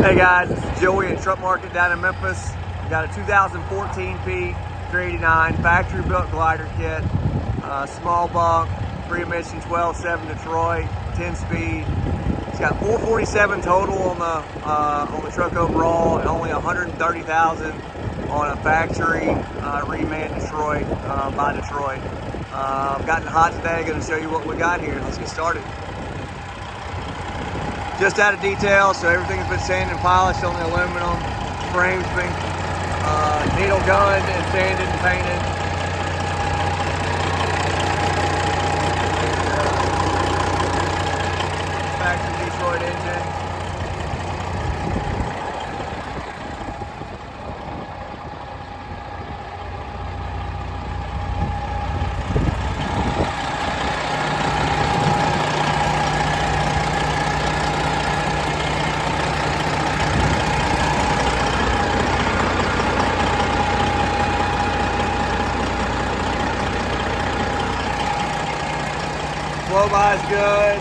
Hey guys, it's Joey at Truck Market down in Memphis. We got a 2014 P 389 factory built glider kit, small bunk, pre-emission 12.7 Detroit, 10 speed. It's got 447 total on the truck overall, and only 130,000 on a factory reman Detroit by Detroit. I've gotten hot today. Going to show you what we got here. Let's get started. Just out of detail, so everything's been sanded and polished on the aluminum. Frame's been needle gunned and sanded and painted. Factory Detroit engine. Flow by is good.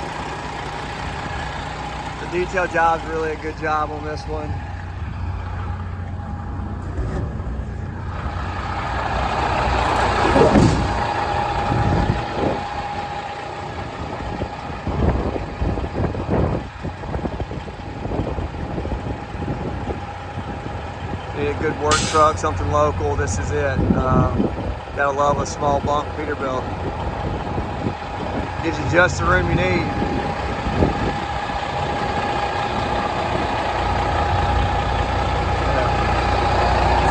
The detail job's really a good job on this one. Need a good work truck, something local, this is it. Gotta love a small bunk Peterbilt. Gives you just the room you need.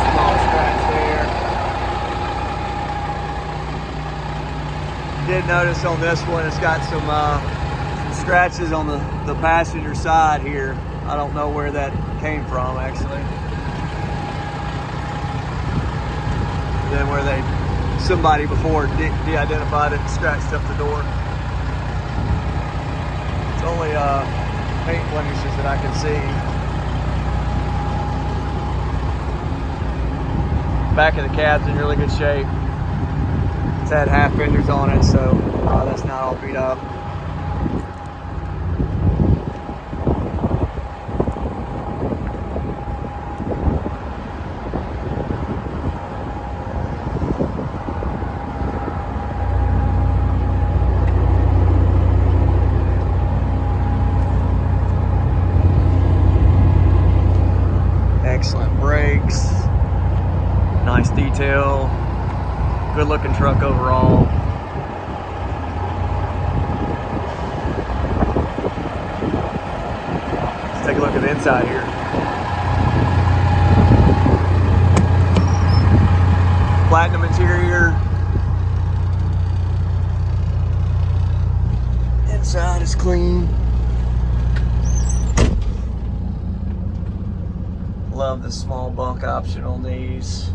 Small scratch there. Did notice on this one it's got some scratches on the passenger side here. I don't know where that came from actually. Then where somebody before de-identified it and scratched up the door. Only paint blemishes that I can see. Back of the cab's in really good shape. It's had half fenders on it, so that's not all beat up. Excellent brakes, nice detail, good looking truck overall. Let's take a look at the inside here. Platinum interior. Inside is clean. Love the small bunk option on these.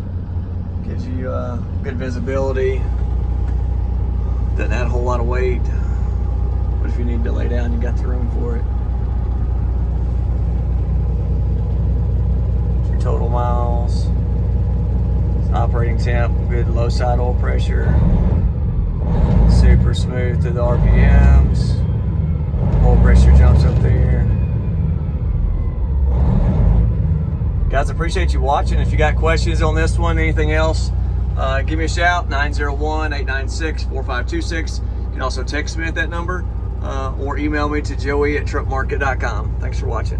Gives you good visibility. Doesn't add a whole lot of weight, but if you need to lay down, you got the room for it. Your total miles, operating temp, good low side oil pressure, super smooth through the RPMs. Oil pressure jumps up there. Guys, I appreciate you watching. If you got questions on this one, anything else, give me a shout, 901-896-4526. You can also text me at that number or email me to joey@truckmarket.com. Thanks for watching.